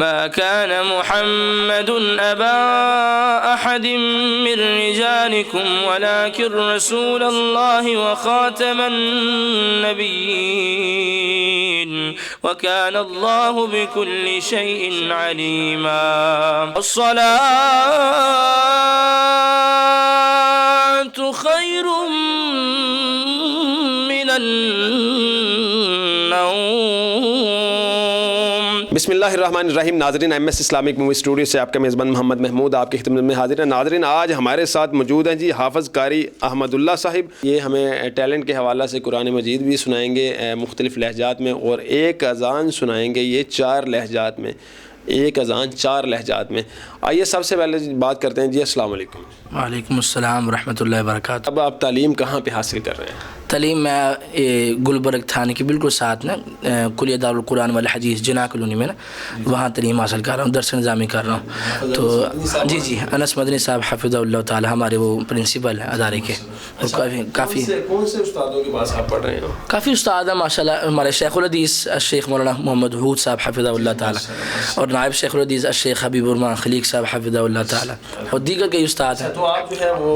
ما كان محمد أبا أحد من رجالكم ولكن رسول الله وخاتم النبيين وكان الله بكل شيء عليما الصلاة خير من النوم। बिस्मिल्लाहिर्रहमानिर्रहीम। नाज़रीन, MS इस्लामिक मूवी स्टूडियो से आपका मेज़बान मोहम्मद महमूद आपकी खिदमत में हाजिर है। नाज़रीन, आज हमारे साथ मौजूद हैं जी हाफ़िज़ कारी अहमदुल्ला साहिब। ये हमें टैलेंट के हवाला से कुरान मजीद भी सुनाएंगे मुख्तलिफ़ लहजात में, और एक अज़ान सुनाएंगे ये 4 लहजात में, एक अज़ान 4 लहजात में। आइए सबसे पहले बात करते हैं जी। अस्सलाम वालेकुम। वालेकुम अस्सलाम व रहमतुल्लाहि व बरकातहू। अब आप तालीम कहाँ पे हासिल कर रहे हैं? तालीम मैं गुलबर्ग थाने के बिल्कुल साथ में कुलिया दारुल कुरान वल हदीस जिना कॉलोनी में ना, वहाँ तालीम हासिल कर रहा हूँ, दर्स निज़ामी कर रहा हूँ। तो जी अनस मदनी साहब हफ़िज़हुल्लाह ताला हमारे वो प्रिंसिपल हैं अदारे के। काफ़ी कौन से उस्तादों के पास आप पढ़ रहे हैं? काफ़ी उस्ताद हैं माशाल्लाह। हमारे शेखुल हदीस शेख मौलाना मोहम्मद हूद साहब हफ़िज़हुल्लाह ताला, और नायब शेखुल हदीस शेख हबीबुर्रहमान खलीक साहब हफ़िज़हुल्लाह ताला, और दीगर कई उस्ताद हैं। तो आप जो है वो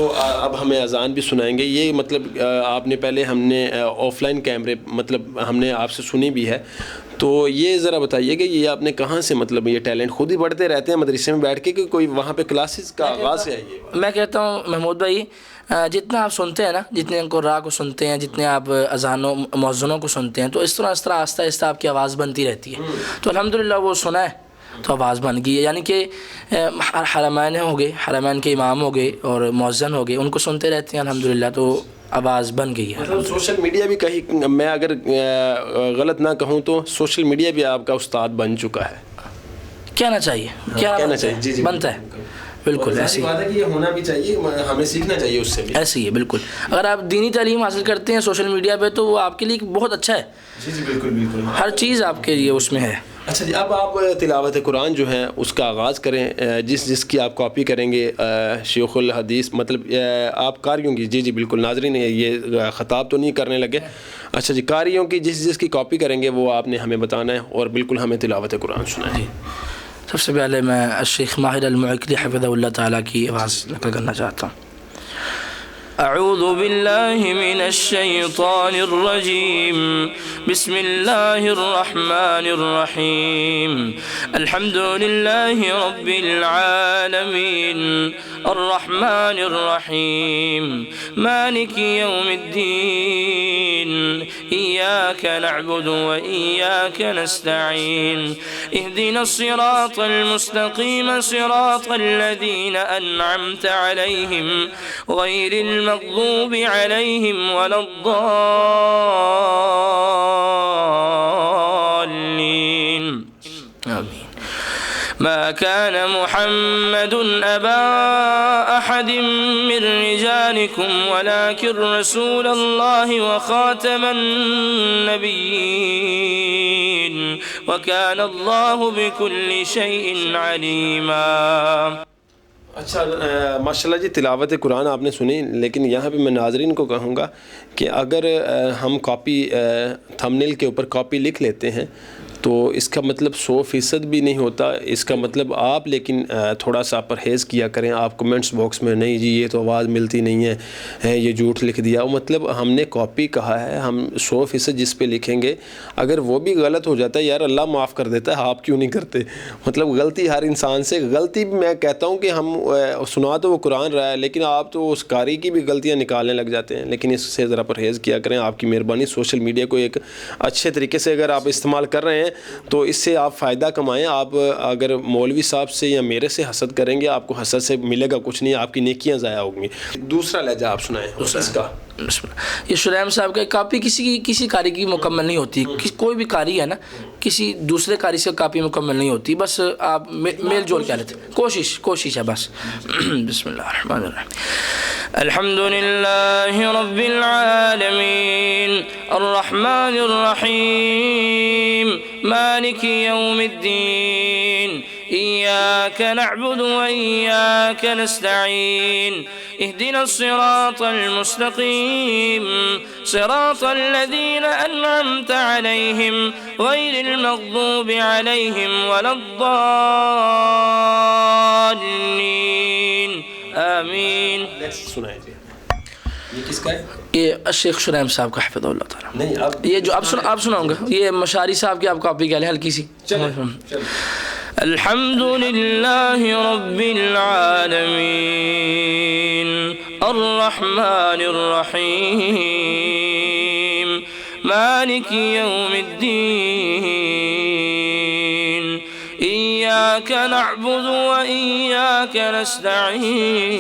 अब हमें अज़ान भी सुनाएंगे। ये मतलब आपने पहले हमने ऑफलाइन कैमरे मतलब हमने आपसे सुनी भी है, तो ये ज़रा बताइए कि ये आपने कहाँ से मतलब ये टैलेंट खुद ही बढ़ते रहते हैं मदरसे में बैठ के कि कोई वहाँ पे क्लासेस का आगाज़ से है? ये मैं कहता हूँ महमूद भाई, जितना आप सुनते हैं ना, जितने कुर्रा को सुनते हैं, जितने आप अज़ानों मुअज़्ज़िनों को सुनते हैं, तो इस तरह आहिस्ता आहिस्ता आपकी आवाज़ बनती रहती है। तो अल्हम्दुलिल्लाह वो सुना है तो आवाज़ बन गई है। यानी कि हरमैन हो गए, हरमैन के इमाम हो गए और मुअज़्ज़िन हो गए, उनको सुनते रहते हैं अल्हम्दुलिल्लाह, तो आवाज़ बन गई है। मतलब सोशल मीडिया भी कहीं, मैं अगर गलत ना कहूँ तो सोशल मीडिया भी आपका उस्ताद बन चुका है। कहना चाहिए, क्या कहना चाहिए, जी बनता है बिल्कुल। ऐसी बात है कि ये होना भी चाहिए, हमें सीखना चाहिए उससे भी। ऐसी है बिल्कुल। अगर आप दीनी तालीम हासिल करते हैं सोशल मीडिया पे तो वो आपके लिए बहुत अच्छा है। जी बिल्कुल बिल्कुल, हर चीज़ आपके लिए उसमें है। अच्छा जी, अब आप तिलावत कुरान जो है उसका आगाज़ करें। जिसकी आप कॉपी करेंगे शेखुल हदीस, मतलब आप कारियों की, जी बिल्कुल नाज़रीन, ये ख़ताब तो नहीं करने लगे। अच्छा जी, कारियों की जिसकी कॉपी करेंगे वो आपने हमें बताना है और बिल्कुल हमें तिलावत कुरान सुनाएं। सबसे पहले मैं शेख माहिर अल-मुअक्किली हफ़िज़हुल्लाह ताला की आवाज़ नक़ल करना चाहता हूँ। अऊज़ु बिल्लाहि मिनश शैतानिर रजीम, बिस्मिल्लाहिर रहमानिर रहीम, अल्हम्दुलिल्लाहि रब्बिल आलमीन, अर्रहमानिर रहीम, मालिकि यौमिद्दीन, इय्याका नअबुदु व इय्याका नस्तईन, इहदिनस सिरातल मुस्तक़ीम, सिरातल लज़ीना अनअमत अलैहिम गैरिल मग़ज़ूबि अलैहिम वलद्दाल्लीन। आमीन। ما كان محمد أبا أحد من رجالكم ولكن رسول الله وخاتم النبيين وكان الله بكل شيء عليما। अच्छा माशाल्लाह जी, तिलावत कुरान आपने सुनी, लेकिन यहाँ पे मैं नाज़रीन को कहूँगा कि अगर हम कॉपी थंबनेल के ऊपर कॉपी लिख लेते हैं तो इसका मतलब 100% भी नहीं होता। इसका मतलब आप लेकिन थोड़ा सा परहेज़ किया करें। आप कमेंट्स बॉक्स में नहीं जी ये तो आवाज़ मिलती नहीं है, ये झूठ लिख दिया, मतलब हमने कॉपी कहा है, हम 100% जिस पे लिखेंगे अगर वो भी गलत हो जाता है यार अल्लाह माफ़ कर देता है, आप क्यों नहीं करते? मतलब गलती हर इंसान से, गलती मैं कहता हूँ कि हम सुना तो वो कुरान रहा है लेकिन आप तो उस कारी की भी गलतियाँ निकालने लग जाते हैं। लेकिन इससे ज़रा परहेज़ किया करें, आपकी मेहरबानी। सोशल मीडिया को एक अच्छे तरीके से अगर आप इस्तेमाल कर रहे हैं तो इससे आप फ़ायदा कमाएं। आप अगर मौलवी साहब से या मेरे से हसद करेंगे, आपको हसद से मिलेगा कुछ नहीं, आपकी नेकियां ज़ाया होंगी। दूसरा लहजा आप सुनाएं इसका। ये शुरैम साहब का कापी किसी कारी की मुकम्मल नहीं होती। कोई भी कारी है ना, किसी दूसरे कारी से कापी मुकम्मल नहीं होती, बस आप मेल जोल क्या लेते, कोशिश है बस। बिस्मिल्लाहिर्रहमानिर्रहीम, अल्हम्दुलिल्लाहि रब्बिल आलमीन, अर्रहमानिर रहीम, मालिकि यौमिद्दीन, إياك نعبد وإياك نستعين اهدنا الصراط المستقيم صراط الذين أنعمت عليهم غير المغضوب عليهم ولا الضالين آمين. ये किसका है? ये शेख शुरैम साहब का हिफ़्ज़हुल्लाह ताला। नहीं अब ये जो आप सुनाऊंगा ये मशारी साहब की आप कॉपी कह लें हल्की सी। अल्हम्दुलिल्लाहि रब्बिल आलमीन अर्रहमानिर रहीम मालिकि यौमिद्दीन इय्याक नअबुदु व इय्याक नस्तईन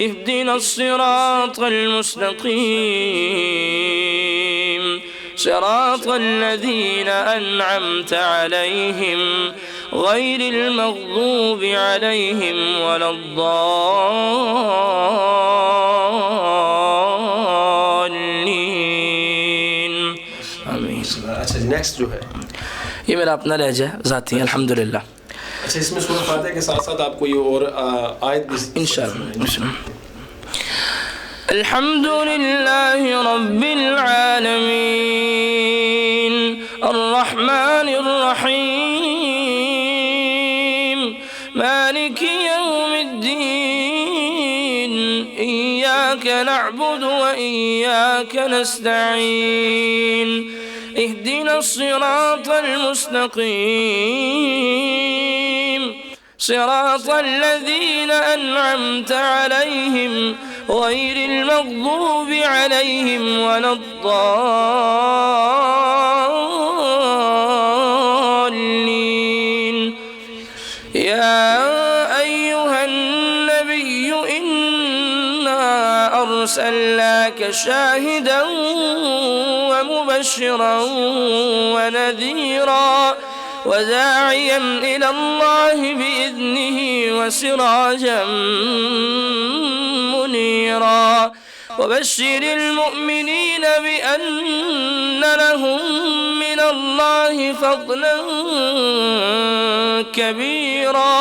اهدنا الصراط المستقيم صراط الذين أنعمت عليهم غير المغضوب عليهم ولا الضالين آمين. अच्छा नेक्स्ट जो है ये मेरा अपना लहजा है ज़ाती है अल्हम्दुलिल्लाह। अच्छा इसमें सूरह फातिहा के साथ साथ आपको ये और आयत भी इंशाअल्लाह। अल्हम्दुलिल्लाहि रब्बिल आलमीन अर्रहमानिर रहीम मालिकि यौमिद्दीन इय्याक नअबुदु व इय्याक नस्तईन اهدنا الصراط المستقيم صراط الذين أنعمت عليهم غير المغضوب عليهم ولا الضالين. يا أيها النبي إنا أرسلناك شاهدا ومبشرا ونذيرا وداعيا إلى الله بإذنه وسراجا منيرا وبشر المؤمنين بأن لهم من الله فضلا كبيرا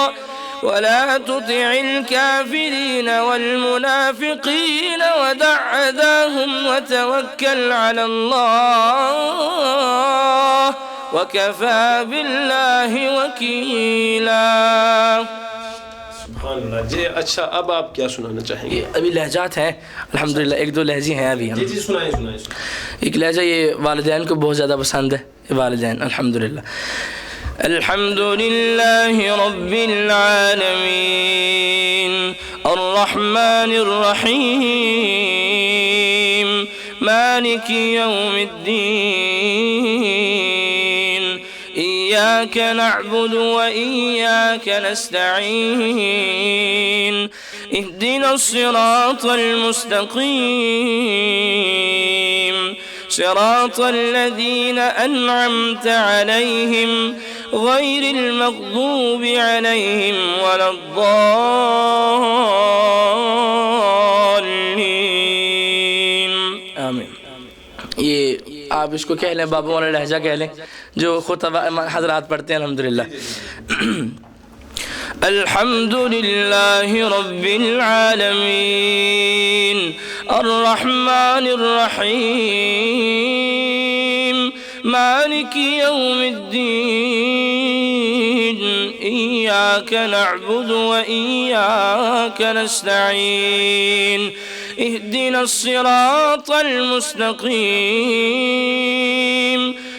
ولا تطع الكافرين والمنافقين ودع أذاهم وتوكل على الله وكفى بالله وكيلا. जी अच्छा अब आप क्या सुनाना चाहेंगे? ये अभी लहजात हैं अल्हम्दुलिल्लाह, एक दो लहजे हैं अभी हम। जी सुनाइए सुनाइए। एक लहजा ये वालिदैन को बहुत ज़्यादा पसंद है, वालिदैन अल्हम्दुलिल्लाह। अल्हम्दुलिल्लाहि रब्बिल आलमीन अर्रहमानिर रहीम मालिकि यौमिद्दीन इय्याक नअबुदु व इय्याक नस्तईन اهدنا الصراط المستقيم صراط الذين أنعمت عليهم غير المغضوب عليهم ولا الضالين آمين. ये आप इसको कह लें, बाबा वाला लहजा कह लें जो खुतबा हज़रात पढ़ते हैं अल्हम्दुलिल्लाह। अल्हम्दुलिल्लाहि रब्बिल आलमीन अर्रहमानिर रहीम मालिकि यौमिद्दीन इय्याक नअबुदु व इय्याक नस्तईन اهدنا الصراط المستقيم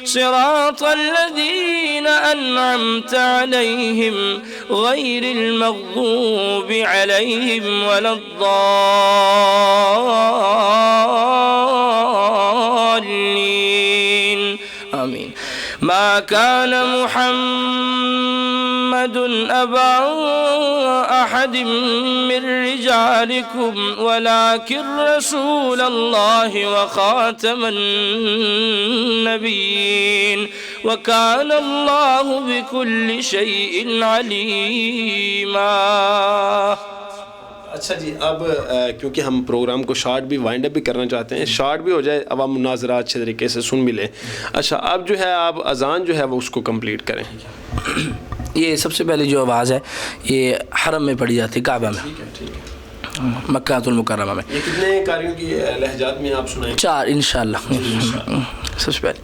صراط الذين أنعمت عليهم غير المغضوب عليهم ولا الضالين آمين. ما كان محمد أبا أحد من رجالكم ولكن رسول الله وخاتم النبيين وكان الله بكل شيء عليما. अच्छा जी, अब क्योंकि हम प्रोग्राम को शॉर्ट भी वाइंड अप भी करना चाहते हैं, शॉर्ट भी हो जाए, अब हम मुनाजरा अच्छे तरीके से सुन भी लें। अच्छा, अब जो है आप अजान जो है वो उसको कंप्लीट करें। ये सबसे पहले जो आवाज़ है ये हरम में पढ़ी जाती है, काबा में, ठीक है। मक्कातुल मुकर्रमा में। ये कितने कारियों की लहजात में आप सुनाएं? 4 इंशाअल्लाह। सबसे पहले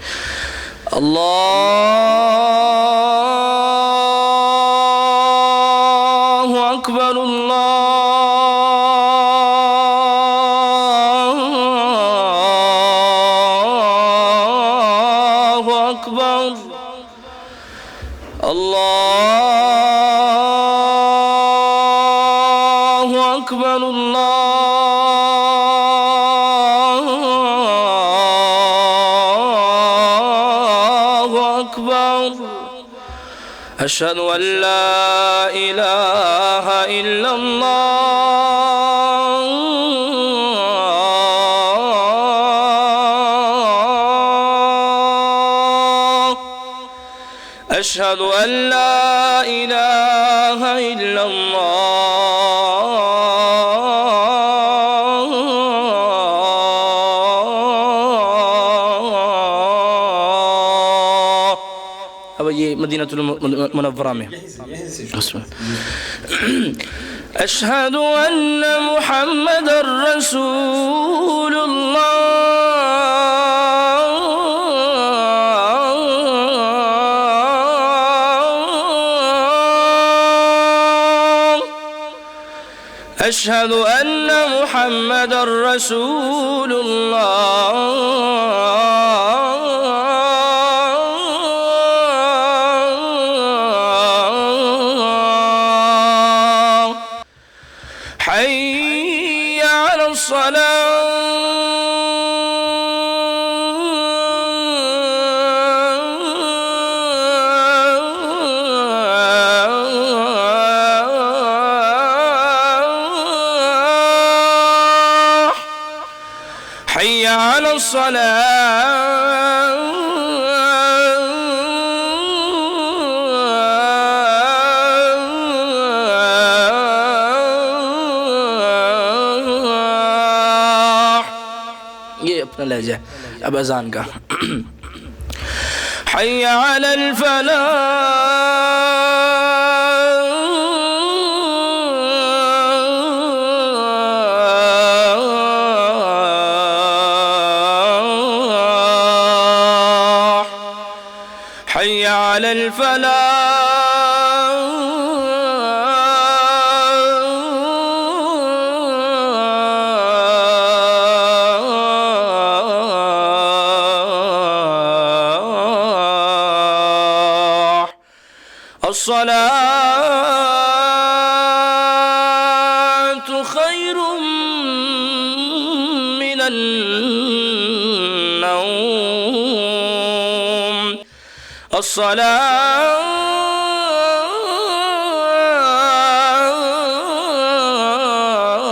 अल्लाहु अकबर, अल्लाहु अकबर, अल्लाहु अकबर, अल्लाहु अकबर। अशहदु अल्ला इलाहा इल्लल्लाह, अशहदु अल्ला इलाहा इल्लल्लाह। अब ये मदीनतुल मुनव्वरा में अशहदु अन्ना मुहम्मदर रसूलुल्लाह, अशहदु अन्ना मुहम्मदर रसूलुल्लाह। حي على الصلاة، حي على الصلاة। ये अपना लहजा है। अब अजान का हय्य अलल फलाह, हय्य अलल फलाह। الصلاة خير من النوم،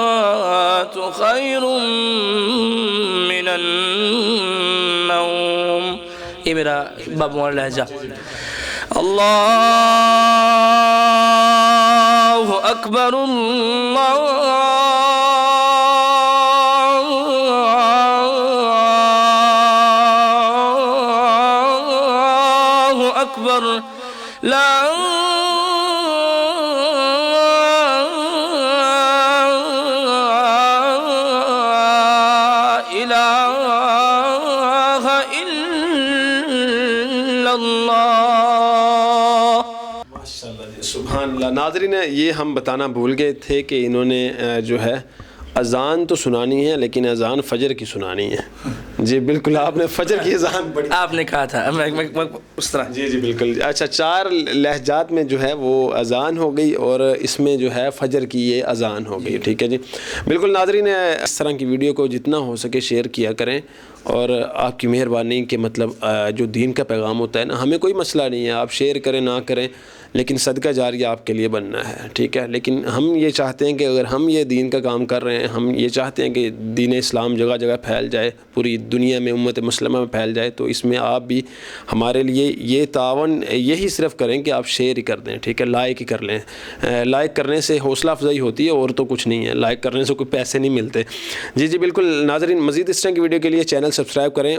الصلاة خير من النوم। ये मेरा बाबू वाला लहजा। अल्लाहु अकबर, अल्लाहु अकबर, ला इलाहा इल्लल्लाह। सुभान अल्लाह। नाज़रीन, ये हम बताना भूल गए थे कि इन्होंने जो है अज़ान तो सुनानी है, लेकिन अज़ान फ़जर की सुनानी है। जी बिल्कुल, आपने फ़जर की अज़ान पढ़ी, आपने कहा था मैं उस तरह। जी जी बिल्कुल। अच्छा, 4 लहजात में जो है वो अज़ान हो गई और इसमें जो है फ़जर की ये अज़ान हो गई। ठीक है जी, बिल्कुल। नाज़रीन, इस तरह की वीडियो को जितना हो सके शेयर किया करें और आपकी मेहरबानी कि मतलब जो दीन का पैगाम होता है ना, हमें कोई मसला नहीं है, आप शेयर करें ना करें, लेकिन सदका जारिया आपके लिए बनना है, ठीक है। लेकिन हम ये चाहते हैं कि अगर हम ये दीन का काम कर रहे हैं, हम ये चाहते हैं कि दीन इस्लाम जगह जगह फैल जाए, पूरी दुनिया में उम्मत मुस्लिमा में फैल जाए, तो इसमें आप भी हमारे लिए ये तावन यही सिर्फ करें कि आप शेयर ही कर दें, ठीक है, लाइक ही कर लें। लाइक करने से हौसला अफजाई होती है और तो कुछ नहीं है, लाइक करने से कोई पैसे नहीं मिलते। जी बिल्कुल नाज़रीन, मज़ीद इस तरह की वीडियो के लिए चैनल सब्सक्राइब करें